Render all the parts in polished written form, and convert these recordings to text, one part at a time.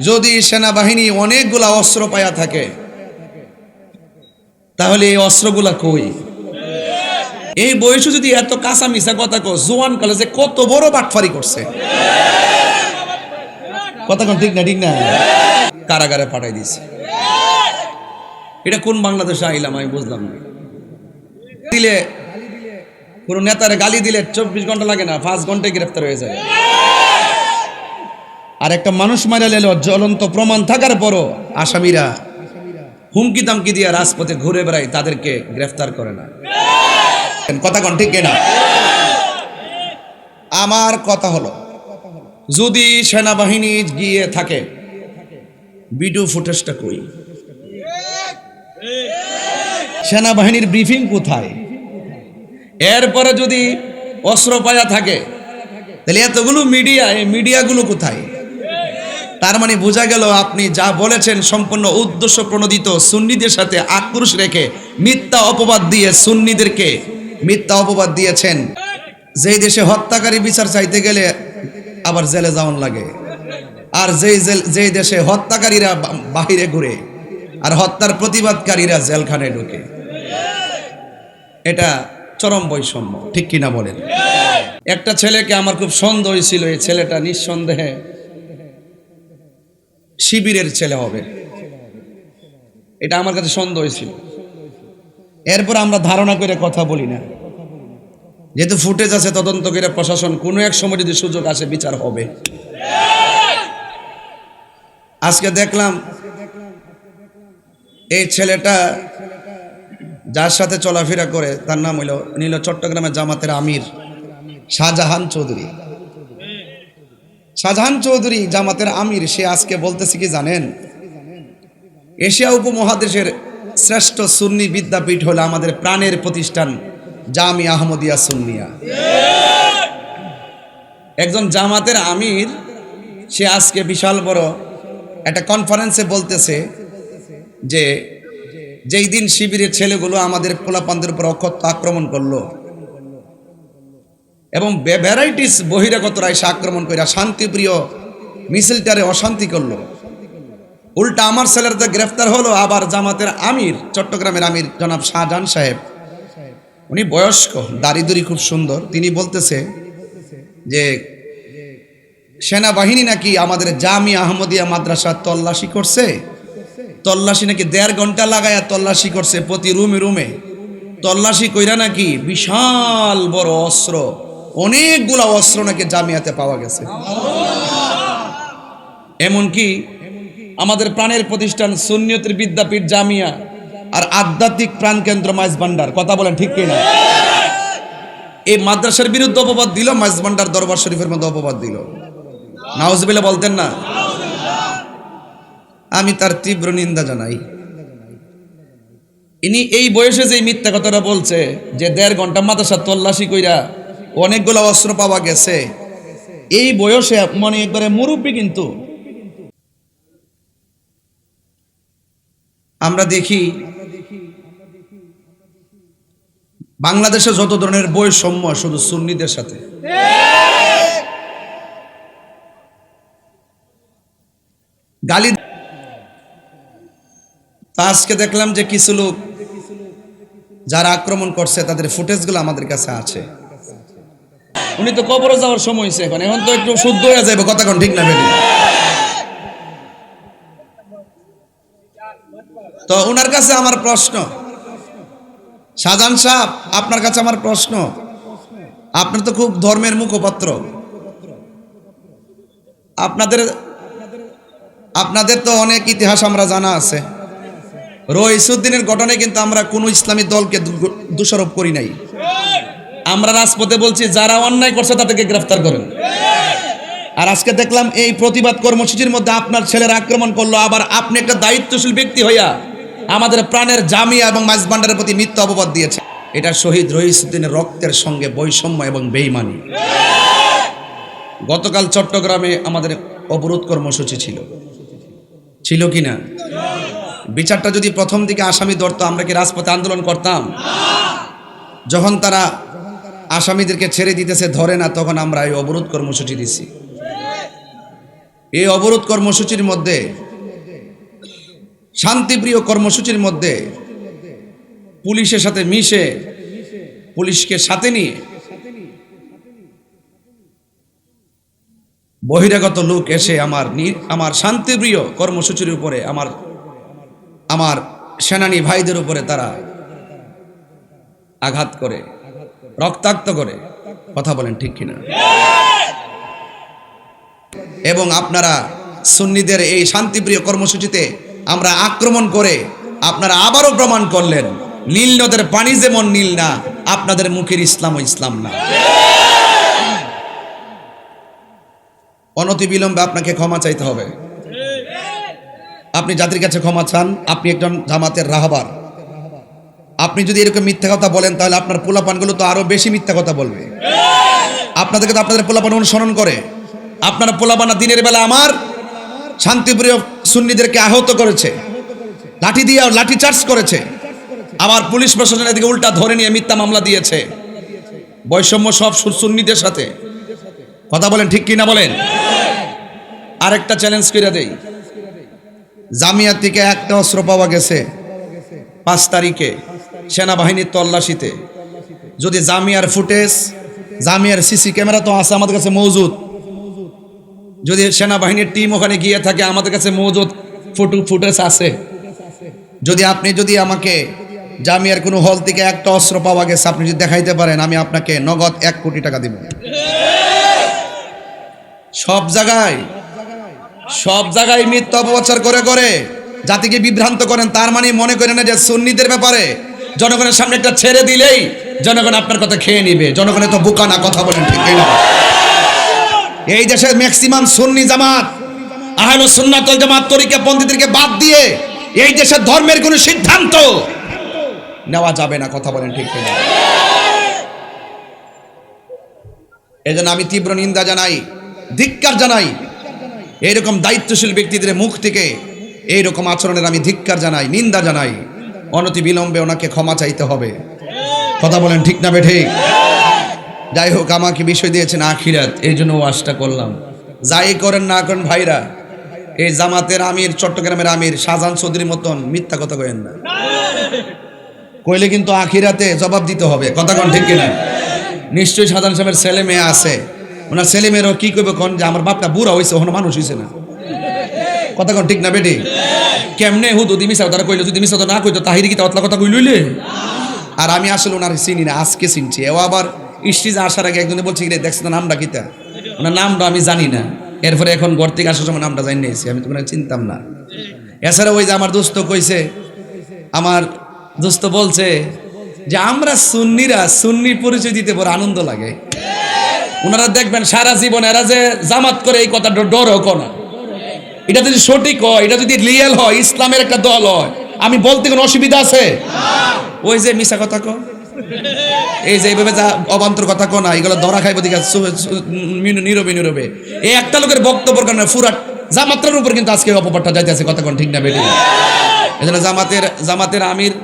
যদি সেনাবাহিনী অনেকগুলা অস্ত্র পায়া থাকে, তাহলে এই অস্ত্রগুলা কই? এই বয়সে যদি এত কাঁচা মিশা কথা কো, জোয়ান কালে যে কত বড় বাটফারি করছে, কথা কোন ঠিক না? ঠিক না? কারাগারে পাঠাই দিছে। এটা কোন বাংলাদেশে আইলাম আমি বুঝলাম না। দিলে কোন নেতারে গালি দিলে 24 ঘন্টা লাগে না, 5 ঘন্টায় গ্রেফতার হয়ে যায়। আর একটা মানুষ মারা লেলো জ্বলন্ত প্রমাণ থাকার পরও আসামিরা হুমকি দামকি দিয়ে রাজপথে ঘুরে বেড়ায়, তাদেরকে গ্রেফতার করে না। কথা কোন ঠিক না? আমার কথা হলো, যদি সেনাবাহিনী গিয়ে থাকে, ভিডিও ফুটেজটা কই? সেনাবাহিনীর ব্রিফিং কোথায়? এরপরে যদি অস্ত্র পায়া থাকে, তাহলে এতগুলো মিডিয়া, এই মিডিয়াগুলো কোথায়? তার মানে বোঝা গেল আপনি যা বলেছেন সম্পূর্ণ উদ্দেশ্য প্রণোদিত, সুন্নিদের সাথে আক্রোশ রেখে মিথ্যা অপবাদ দিয়ে সুন্নিদেরকে মিথ্যা অপবাদ দিয়েছেন। যেই দেশে হত্যাকারী বিচার চাইতে গেলে আবার জেলে যাওয়ান লাগে, আর যেই দেশে হত্যাকারীরা বাহিরে ঘুরে আর হত্যার প্রতিবাদকারীরা জেলখানায় ঢুকে, এটা চরম বৈষম্য, ঠিক কিনা বলেন? একটা ছেলেকে আমার খুব সন্দেহ হয়েছিল, এই ছেলেটা নিঃসন্দেহে শিবিরের ছেলে হবে, এটা আমার কাছে সন্দেহ হয়েছিল। এরপর আমরা ধারণা করে কথা বলি না, যেহেতু ফুটেজ আছে, তদন্ত করে প্রশাসন কোনো এক সময় যদি সুযোগ আসে বিচার হবে। আজকে দেখলাম এই ছেলেটা যার সাথে চলাফেরা করে তার নাম হইল চট্টগ্রামের জামাতের আমির শাহজাহান চৌধুরী। শাহজাহান চৌধুরী জামাতের আমির, সে আজকে বলতেছে কি জানেন? এশিয়া উপমহাদেশের শ্রেষ্ঠ সুন্নি বিদ্যাপীঠ হলো আমাদের প্রাণের প্রতিষ্ঠান জামিয়া আহমদিয়া সুন্নিয়া। একজন জামাতের আমির, সে আজকে বিশাল বড় একটা কনফারেন্সে বলতেছে যে যেই দিন শিবিরের ছেলেগুলো আমাদের পোলাপানদের উপর অকথ্য আক্রমণ করলো এবং ভ্যারাইটিস বহিরাগতরা এসে আক্রমণ করে শান্তিপ্রিয় মিছিলটারে অশান্তি করলো, উল্টা আমার ছেলের তো গ্রেফতার হলো। আবার জামাতের আমির, চট্টগ্রামের আমির জনাব শাহজাহান সাহেব, উনি বয়স্ক, দাড়ি খুব সুন্দর, তিনি বলতেছে যে সেনাবাহিনী নাকি আমাদের জামিয়া আহমদিয়া মাদ্রাসা তল্লাশি করছে, তল্লাশি নাকি 1.5 ঘন্টা লাগায়া তল্লাশি করছে, প্রতি রুমে রুমে তল্লাশি কইরা নাকি বিশাল বড় অস্ত্র, অনেকগুলা অস্ত্র নাকি জামিয়াতে পাওয়া গেছে। এমনকি আমাদের প্রাণের প্রতিষ্ঠান সুন্নিয়তের বিদ্যাপীঠ জামিয়া আর আধ্যাত্মিক প্রাণকেন্দ্র মাইজভান্ডার, কথা বলেন ঠিক কিনা? এই মাদ্রাসার বিরুদ্ধে অপবাদ দিল, মাইজভান্ডার দরবার শরীফের মধ্যে অপবাদ দিল। নাউজুবিল্লাহ বলতেন না? আমি তার তীব্র নিন্দা জানাই। ইনি এই বয়সে যে মিথ্যা কথাটা বলছে যে 1.5 ঘন্টা মাদ্রাসা তল্লাশি কইরা অনেকগুলো অস্ত্র পাওয়া গেছে, এই বয়সে মনে একবারে মুরব্বী। কিন্তু আমরা দেখি বাংলাদেশে যত ধরনের বৈষম্য শুধু সুন্নিদের সাথে। গালি আজকে দেখলাম যে কিছু লোক যারা আক্রমণ করছে তাদের ফুটেজগুলো আমাদের কাছে আছে। উনি তো কবরে যাওয়ার সময় হয়েছে, এখন তো একটু শুদ্ধ হয়ে যাবে, কথা কোন ঠিক না বেটি? তো ওনার কাছে আমার প্রশ্ন, শাহজাহান সাহেব আপনার কাছে আমার প্রশ্ন, আপনি তো খুব ধর্মের মুখপাত্র, আপনাদের তো অনেক ইতিহাস আমরা জানা আছে। রইসুদ্দিনের ঘটনায় কিন্তু আমরা কোনো ইসলামী দলকে দোষারোপ করি নাই। আমরা রাজপথে বলছি যারা অন্যায় করছে তাদেরকে গ্রেফতার করেন। আর আজকে দেখলাম এই প্রতিবাদ কর্মসূচির মধ্যে আপনার ছেলেরা আক্রমণ করলো, আবার আপনি একটা দায়িত্বশীল ব্যক্তি হইয়া আমাদের প্রাণের জামিয়া এবং মাইজভান্ডারের প্রতি মিথ্যা অপবাদ দিয়েছে। এটা শহীদ রইসুদ্দিনের রক্তের সঙ্গে বৈষম্য এবং বেঈমানি। গতকাল চট্টগ্রামে আমাদের অবরোধ কর্মসূচি ছিল কিনা? বিচারটা যদি প্রথম দিকে আসামি ধরতো, আমরা কি রাজপথে আন্দোলন করতাম? যখন তারা আসামিদেরকে ছেড়ে দিতেছে, ধরে না, তখন আমরা এই অবরোধ কর্মসূচি দিছি। এই অবরোধ কর্মসূচির মধ্যে, শান্তিপ্রিয় কর্মসূচির মধ্যে পুলিশের সাথে মিশে, পুলিশকে সাথে নিয়ে বহিরাগত লোক এসে আমার শান্তিপ্রিয় কর্মসূচির উপরে, আমার সেনানী ভাইদের উপরে তারা আঘাত করে, রক্তাক্ত করে। কথা বলেন ঠিক কিনা? এবং আপনারা সুন্নিদের এই শান্তিপ্রিয় কর্মসূচিতে আমরা আক্রমণ করে আপনারা আবারও প্রমাণ করলেন নীল নদের পানি যেমন নীল না, আপনাদের মুখের ইসলামও ইসলাম না। অনতিবিলম্বে আপনাকে ক্ষমা চাইতে হবে। আপনি জাতির কাছে ক্ষমা চান, আপনি একজন জামাতের রাহবার। আপনি যদি এরকম মিথ্যা কথা বলেন তাহলে আপনার পোলাপানগুলো তো আরো বেশি মিথ্যা কথা বলবে। আপনাদেরকে তো আপনাদের পোলাপান অনুসরণ করে। আপনারা পোলাপানা দিনের বেলা আমার শান্তিপ্রিয় সুন্নিদেরকে আহত করেছে, লাঠি দিয়ে লাঠি চার্জ করেছে। আবার পুলিশ প্রশাসন এদিকে উল্টা ধরে নিয়ে মিথ্যা মামলা দিয়েছে, বৈষম্য সব সুন্নিদের সাথে। কথা বলেন ঠিক কিনা বলেন? আরেকটা চ্যালেঞ্জ করে দেই, জামিয়া থেকে একটা অস্ত্র পাওয়া গেছে 5 তারিখে সেনাবাহিনীর তল্লাশিতে। যদি জামিয়ার ফুটেজ, জামিয়ার সিসি ক্যামেরা তো আছে আমাদের কাছে মজুদ, যদি সেনাবাহিনীর টিম ওখানে গিয়ে থাকে আমাদের কাছে মজুদ ফুটেজ আছে। যদি আমাকে জামিয়ার কোনো হল থেকে একটা অস্ত্র পাওয়া গেছে আপনি যদি দেখাইতে পারেন, আমি আপনাকে নগদ 1 কোটি টাকা দিব। সব জায়গায় মিথ্যা অপপ্রচার করে জাতিকে বিভ্রান্ত করেন। তার মানে মনে করেন না যে সুন্নিদের ব্যাপারে জনগণের সামনে একটা ছেড়ে দিলেই জনগণ আপনার কথা খেয়ে নিবে। জনগণের তো বোকা না, কথা বলেন ঠিক না? এই দেশের ম্যাক্সিমাম সুন্নি জামাত, আহলুস সুন্নাত ওয়াল জামাত তরিকা পন্থীদেরকে বাদ দিয়ে এই দেশের ধর্মের কোনো সিদ্ধান্ত নেওয়া যাবে না। কথা বলেন ঠিক না? এজন্য আমি তীব্র নিন্দা জানাই, ধিক্কার জানাই এইরকম দায়িত্বশীল ব্যক্তিদের মুখ থেকে এইরকম আচরণের আমি ধিক্কার জানাই, নিন্দা জানাই। অনতি বিলম্বে ওনাকে ক্ষমা চাইতে হবে। কথা বলেন ঠিক না বেঠে? যাই হোক, আমাকে বিষয় দিয়েছেন আখিরাত, এই জন্য ওয়াজটা করলাম। যাই করেন না করেন ভাইরা, এই জামাতের আমির, চট্টগ্রামের আমির শাহজাহান চৌধুরীর মতন মিথ্যা কথা কইেন না, কইলে কিন্তু আখিরাতে জবাব দিতে হবে। কথা কোন ঠিক কিনা? নিশ্চয়ই শাহজাহান সাহেবের ছেলে মেয়ে আছে, ওনার ছেলে মেয়েরও কি করবে কোন যে আমার বাপটা বুড়া হয়েছে, ওখানে মানুষ হয়েছে না। কথা কোন ঠিক না বেটি? কেমনে হুদুদি মিশা তারা কইলো, যদি মিশা না কইতো তাহিরি কি ততলা কথা কইলইলে। আর আমি আসলে ওনার চিনি না, আজকে চিনছি। ও আবার স্টেজে আসার আগে একজনে বলছে কি দেখছ নামটা কিতা, ওনার নামটা আমি জানি না। এরপরে এখন ঘর থেকে আসার সময় নামটা জানি নিয়েছি, আমি তোমার চিনতাম না। এছাড়া ওই যে আমার দোস্ত কইছে, আমার দোস্ত বলছে যে আমরা সুন্নিরা সুন্নি পরিচয় দিতে বড় আনন্দ লাগে। ওনারা দেখবেন সারা জীবন এরা যে জামাত করে এই কথা ডর হোক না, এটা যদি সঠিক হয়, এটা যদি রিয়েল হয়, ইসলামের একটা দল হয়, আমি বলতে কোনো অসুবিধা আছে? ওই যে মিশা কথা কো, এই যে এইভাবে যা অবান্তর কথা কো না, এগুলো ধরা খাইব দিকে নীরবে এই একটা লোকের বক্তব্যের কারণে ফুরাট জামাতের উপর কিন্তু আজকে অপবাদটা যাইতে আছে। কথা কোন ঠিক না বেটি? এই জন্য জামাতের আমির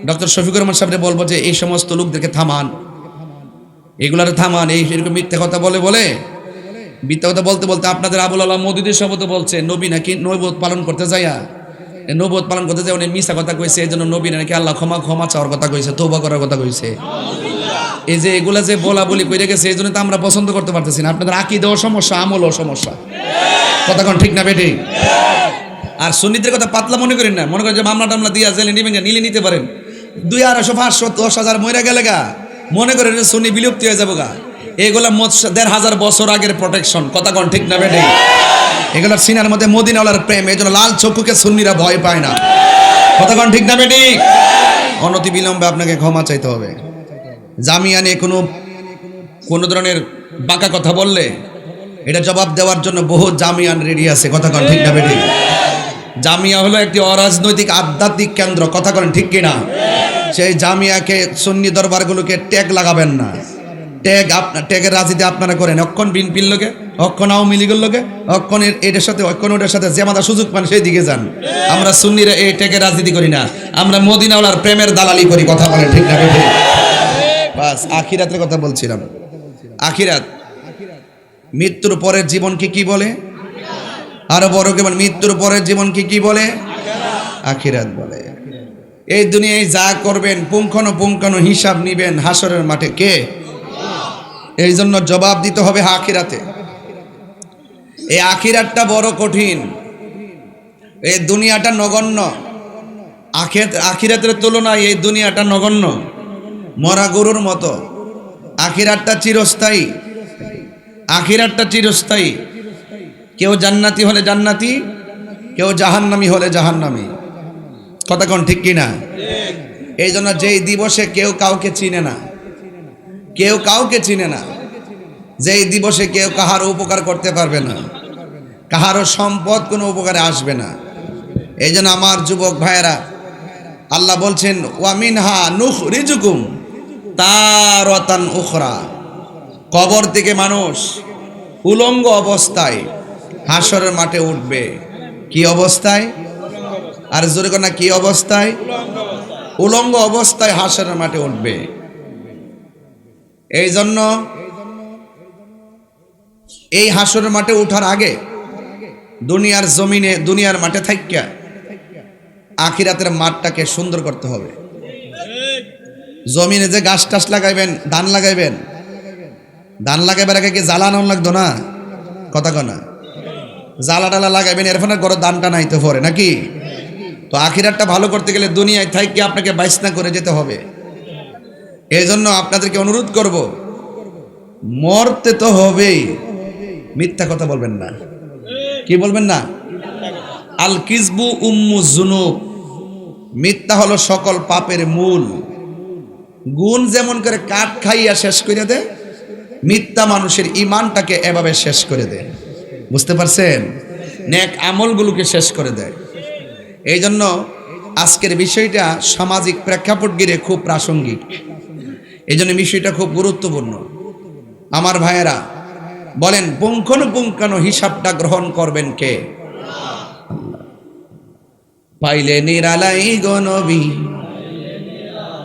ডক্টর শফিকুর রহমান সাহেবকে বলবো যে এই সমস্ত লোকদেরকে থামান, এগুলারে থামান। এরকম মিথ্যা কথা বলে মিথ্যা কথা বলতে আপনাদের আবুল আলাহ মওদুদী শব্দ বলছে নবী নাকি নবুয়ত পালন করতে যায়, নবুয়ত পালন করতে যায় উনি মিথ্যা কথা কইছে। এই জন্য নবী নাকি আল্লাহ ক্ষমা চাওয়ার কথা কইছে, তওবা করার কথা কইছে। এই যে এগুলা যে বলা বলি কইরে গেছে, এই জন্য তো আমরা পছন্দ করতে পারতেছি না। আপনাদের আকীদাও সমস্যা, আমলও সমস্যা। কথা কোন ঠিক না বেটি? আর সুন্নিদের কথা পাতলা মনে করেন না, মনে করেন যে মামলা টামলা দিয়া জেলে নিবেন, নিলে নিতে পারেন। 200, 500, 10,000 মইরা গেলে গা মনে করেন যে সুন্নি বিলুপ্তি হয়ে যাবো গা। এগুলা 1,500 বছর আগের প্রোটেকশন। কথা কোন ঠিক না বেটি? এগুলার সিনার মধ্যে মদিনাওয়ালার প্রেম, এই জন্য লাল চক্ষুকে সুন্নিরা ভয় পায় না। কথা কোন ঠিক না বেটি? অনতি বিলম্বে আপনাকে ক্ষমা চাইতে হবে। জামিয়া নিয়ে কোনো ধরনের বাঁকা কথা বললে এটা জবাব দেওয়ার জন্য বহু জামিয়ান রেডি আছে। কথা কোন ঠিক না বেটি? জামিয়া হলো একটি অরাজনৈতিক আধ্যাত্মিক কেন্দ্র। কথা বলেন ঠিক কিনা? সেই জামিয়াকে সুন্নি দরবারগুলোকে ট্যাগ লাগাবেন না। ট্যাগের রাজনীতি আপনারা করেন, অক্ষণ বিএনপির লোকে, অক্ষণ আওয়ামী লীগের লোকে, অক্ষণ এটার সাথে অক্ষণ ওটার সাথে যেমাদা সুযোগ পান সেই দিকে যান। আমরা সুন্নিরা এই ট্যাগের রাজনীতি করি না, আমরা মদিনাওয়ালার প্রেমের দালালি করি। কথা বলেন ঠিক না বেটি? বাস আখিরাতের কথা বলছিলাম। আখিরাত, মৃত্যুর পরের জীবনকে কি বলে? আরো বড় কেমন মৃত্যুর পরের জীবনকে কি বলে? আখিরাত বলে। এই দুনিয়ায় যা করবেন পুঙ্খানুপুঙ্খানু হিসাব নিবেন হাসরের মাঠে কে? এই জন্য জবাব দিতে হবে আখিরাতে। এই আখিরাতটা বড় কঠিন, এই দুনিয়াটা নগণ্য। আখিরাতের তুলনায় এই দুনিয়াটা নগণ্য, মরা গরুর মতো। আখিরাতটা চিরস্থায়ী, আখিরাতটা চিরস্থায়ী। কেউ জান্নাতি হলে জান্নাতি, কেউ জাহান্নামী হলে জাহান্নামী। কথা কোন ঠিক কিনা? এই জন্য যেই দিবসে কেউ কাউকে চিনে না, কেউ কাউকে চিনে না, যেই দিবসে কেউ কাহারও উপকার করতে পারবে না, কাহারও সম্পদ কোনো উপকারে আসবে না। এই জন্য আমার যুবক ভাইয়েরা, আল্লাহ বলছেন ওয়ামিনহা নুখরিজুকুম তারাতান উখরা। কবর থেকে মানুষ উলঙ্গ অবস্থায় হাসরের মাঠে উঠবে। কি অবস্থায়? আর জোরে কোন না, কি অবস্থায়? উলঙ্গ অবস্থায় হাসরের মাঠে উঠবে। এই জন্য এই হাসরের মাঠে ওঠার আগে দুনিয়ার জমিনে, দুনিয়ার মাঠে থাইকা আখিরাতের মাঠটাকে সুন্দর করতে হবে। জমিনে যে গাছ টাছ লাগাইবেন, ধান লাগাইবেন, ধান লাগাইবার আগে কি জ্বালা আনানো লাগতো না? কথা কনা, জ্বালা টালা লাগাইবেন, এর ফলে গড় দানটা নাইতে পারে নাকি? তো আখিরাতটা ভালো করতে গেলে দুনিয়ায় থাইকে আপনাকে বাইসনা করে যেতে হবে। এই জন্য আপনাদেরকে অনুরোধ করব, মরতে তো হবেই, মিথ্যা কথা বলবেন না। কি বলবেন না? আল কিসবু উম্মু যুনুব, মিথ্যা হলো সকল পাপের মূল। গুণ যেমন করে কাঠ খাইয়া শেষ করে দেয়, মিথ্যা মানুষের ইমানটাকে এভাবে শেষ করে দেয়। বুঝতে পারছেন? নেক আমলগুলোকে শেষ করে দেয়। এই জন্য আজকের বিষয়টা সামাজিক প্রেক্ষাপট ঘিরে খুব প্রাসঙ্গিক। এই জন্য বিষয়টা খুব গুরুত্বপূর্ণ। আমার ভাইয়েরা বলেন, পুঙ্খানুপুঙ্খানু হিসাবটা গ্রহণ করবেন কে? পাইলে নিরালাই গো নবী,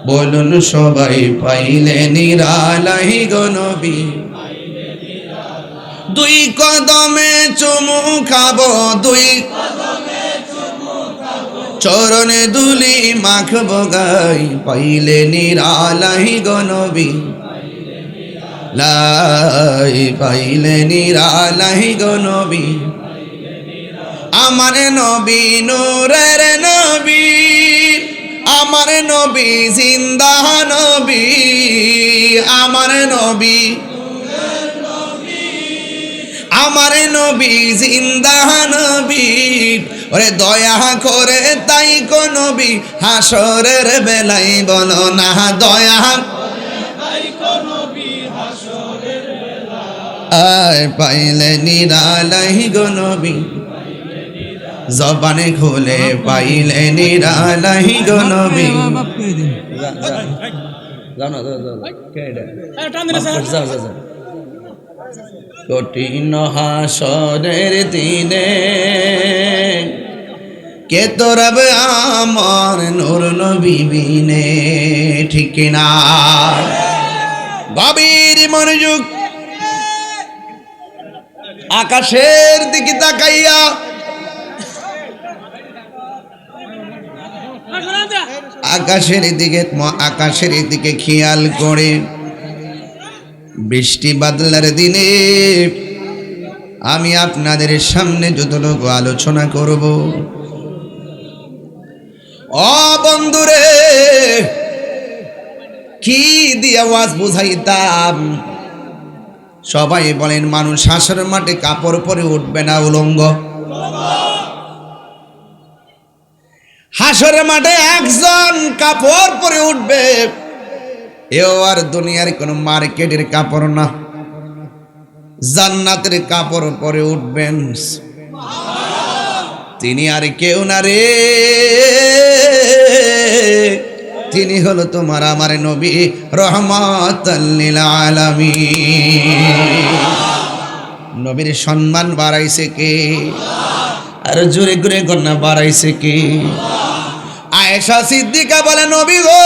বলুন সবাই, পাইলে নিরালাই গো নবী। দুই কদমে চুমু খাবো, দুই চরণে দুলি মাখবো গাই, পাইলে নিরালাই গো নবী, লাই পাইলে নিরালাই গো নবী। আমার নবী নূরের নবী, আমার নবী জিন্দা নবী, আমার নবী, আমার নবী জিন্দা নবী। ওরে দয়া করে তাই কো নবী, হাসরের বেলায় বলো না দয়া। আয় পাইলে নিরালাই গো নবী, জবানে খুলে পাইলে নিরালাই গো নবী। কঠিন হাসরের দিনে কে তোরাবে আমার নূর নবী বিনে, ঠিক না? গভীর মনোযোগ, আকাশের দিকে তাকাইয়া, আকাশের দিকে খেয়াল করে, বৃষ্টি বাদলার দিনে আমি আপনাদের সামনে যতটুকু আলোচনা করব, ও বন্ধুরে কি দিয়ে আওয়াজ বুঝাইতাম। সবাই বলেন, মানুষ হাসরের মাঠে কাপড় পরে উঠবে না উলঙ্গ। হাসরের মাঠে একজন কাপড় পরে উঠবে, এও আর দুনিয়ার কোন মার্কেটের কাপড় না, জান্নাতের কাপড় পরে উঠবেন। তিনি আর কেউ না রে, তিনি হলো তোমার আমার নবী, রহমাতাল লিল আলামিন। নবীর সম্মান বাড়াইছে কে? আর জোরে করে গন্না বাড়াইছে কে? আয়েশা সিদ্দিকা বলে, নবী গো,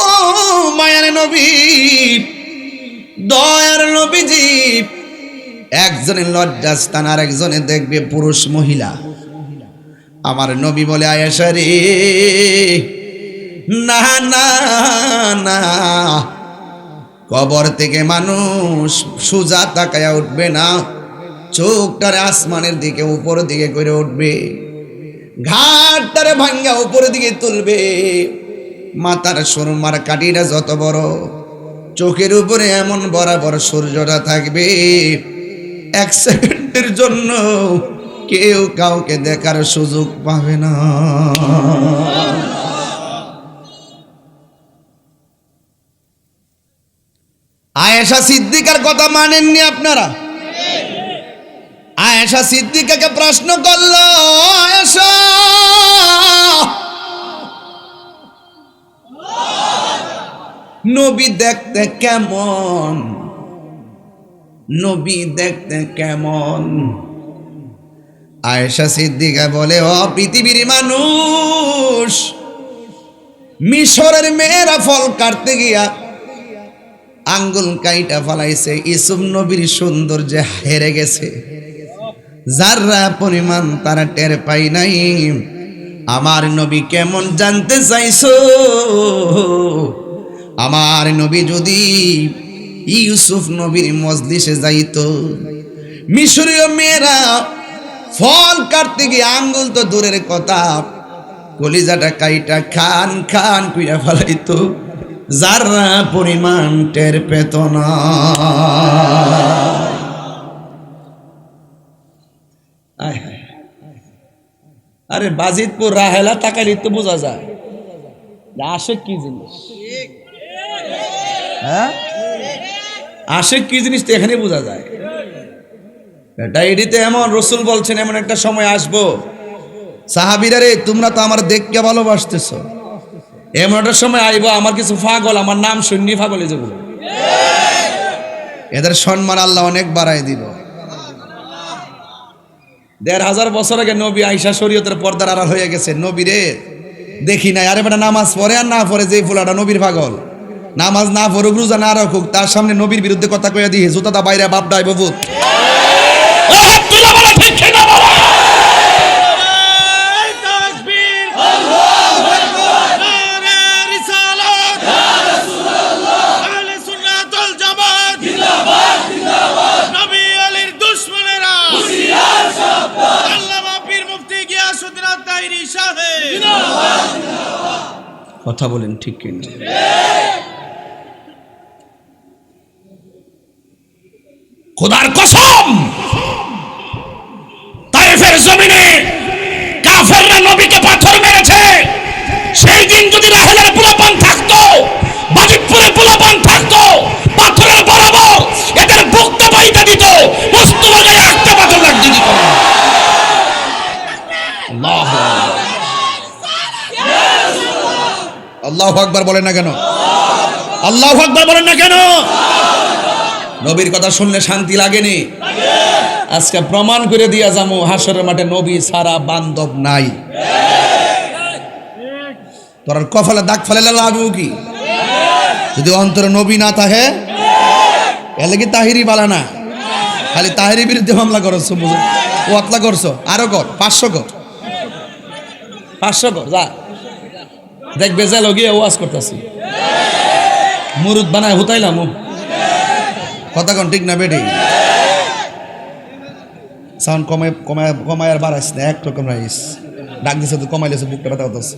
ও মায়ার নবী, দয়ার নবীজি, একজনে লজ্জাস্থান আর একজনে দেখবে পুরুষ মহিলা। আমার নবী বলে, আয়েশা রে, না না না, কবর থেকে মানুষ সোজা তাকায়া উঠবে না, চোখটারে আসমানের দিকে উপর দিকে করে উঠবে, ঘাটটারে ভাঙ্গা উপরের দিকে তুলবে, মাথার সুরমার কাঠিটা যত বড়, চোখের উপরে এমন বরাবর সূর্যটা থাকবে, 1 সেকেন্ডের জন্য কেউ কাউকে দেখার সুযোগ পাবে না। আয়েশা সিদ্দিকার কথা মানেননি আপনারা? আয়েশা সিদ্দিকাকে প্রশ্ন করলো, আয়েশা, নবী দেখতে কেমন? নবী দেখতে কেমন? আয়েশা সিদ্দিকা বলে, ও পৃথিবীর মানুষ, মিশরের মেয়েরা ফল কাটতে গিয়া আঙ্গুল কাইটা ফলাইছে, ইসুফ নবীর সৌন্দর্যে হেরে গেছে, যারা পরিমাণ তারা টের পাই নাই। আমার নবী কেমন জানতে চাইছো? আমার নবী যদি ইউসুফ নবীর মজলিসে যাইতো, মিশরীয় মেয়েরা ফল কাটতে গিয়ে আঙ্গুল তো দূরের কথা, কলিজাটা কাইটা খান খান কুইয়া ফলাইতো, যারা পরিমাণ টের পেত না। আরে বাজিতপুর রাহেলা তাকাইলে তো বোঝা যায় আশেক কি জিনিস। হ্যাঁ, আশেক কি জিনিস তো এখানে বোঝা যায়। ডায়েরিতে এমন রসুল বলছেন, এমন একটা সময় আসবো, সাহাবীরা রে, তোমরা তো আমার দেখকে ভালোবাসতেছ, এমন একটা সময় আইবো, আমার কিছু পাগল আমার নাম শুননি পাগল হয়ে যাবো, এদের সম্মান আল্লাহ অনেক বাড়াই দিব। ১৫০০ বছর আগে নবী আয়েশা শরীয়তের পর্দার আড়াল হয়ে গেছে, নবীরে দেখি নাই। আরে বেটা, নামাজ পড়ে আর না পড়ে, যে ফুলাটা নবীর পাগল, নামাজ না পড়ুক, রোজা না রাখুক, তার সামনে নবীর বিরুদ্ধে কথা কইয়া দিয়ে জুতাটা বাইরে বাপ ডাইব ভূত। কথা বলেন ঠিক কিনা? খোদার কসম, তায়েফের জমিনে কাফেররা নবীকে পাথর মেরেছে। সেই দিন যদি রাহেলের পোলাপান থাকতো, বাজিতপুরের পোলাপান থাকতো, পাথরের বরাবর এদের বুকটা বাইটা দিত, মুস্তফা গায়ে একটা পাথর লাগিয়ে দিত। আল্লাহু আকবার, আল্লাহু আকবার বলেন না কেন? আল্লাহু আকবার বলেন না কেন? নবীর কথা শুনলে শান্তি লাগেনি? আজকে প্রমাণ করে দিয়া যাবো, হাসরের মাঠে নবী ছাড়া বান্ধব নাই। তোর কপালে দাগ ফেলে লাগবো কি যদি অন্তরে নবী না থাকে? এলে কি তাহিরি বালা না? খালি তাহিরি বিরুদ্ধে মামলা করছো, ও আতলা করছো, আরো কর, 500 কর, 500 কর, যা দেখবে যে লগিয়ে ওয়াজ করতেছি, মুরুদ বানায় হুতাইলাম। কথা কোন ঠিক না বেটি? সাউন্ড কমে কমায় কমায় আর বাড়াইস না, একরকম রাইস ডাক দিছে তো কমাইলেছে, বুকটা ব্যথা হতেছে,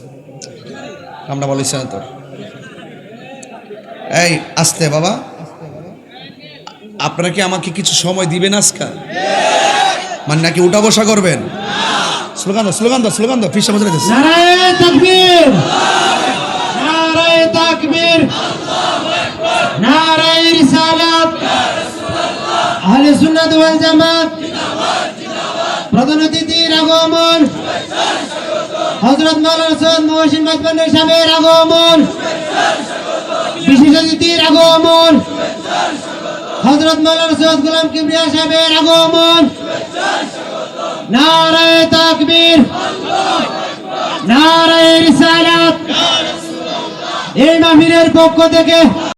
আমরা বলিস না তোর। এই আসতে বাবা, আপনারা কি আমাকে কিছু সময় দিবেন আজকাল? মানে নাকি উঠা বসা করবেন? স্লোগান দাও, স্লোগান দাও, স্লোগান দাও, ফিসা বসে রেখেছে। নারায়ে তাকবীর, নারায়ে তাকবীর, নারায়ে রিসালাত, আহলে সুন্নাত ওয়াল জামাত, প্রধান অতিথির আগমন, হযরত মাওলানা সৈয়দ মুহসিন মাতবরী সাহেবের আগমন, বিশেষ অতিথির আগমন, হযরত মাওলানা সৈয়দ গোলাম কিবরিয়া সাহেবের আগমন। নারায়ে তাকবীর, নারায়ে রিসালাত। এই মাহফিলের পক্ষ থেকে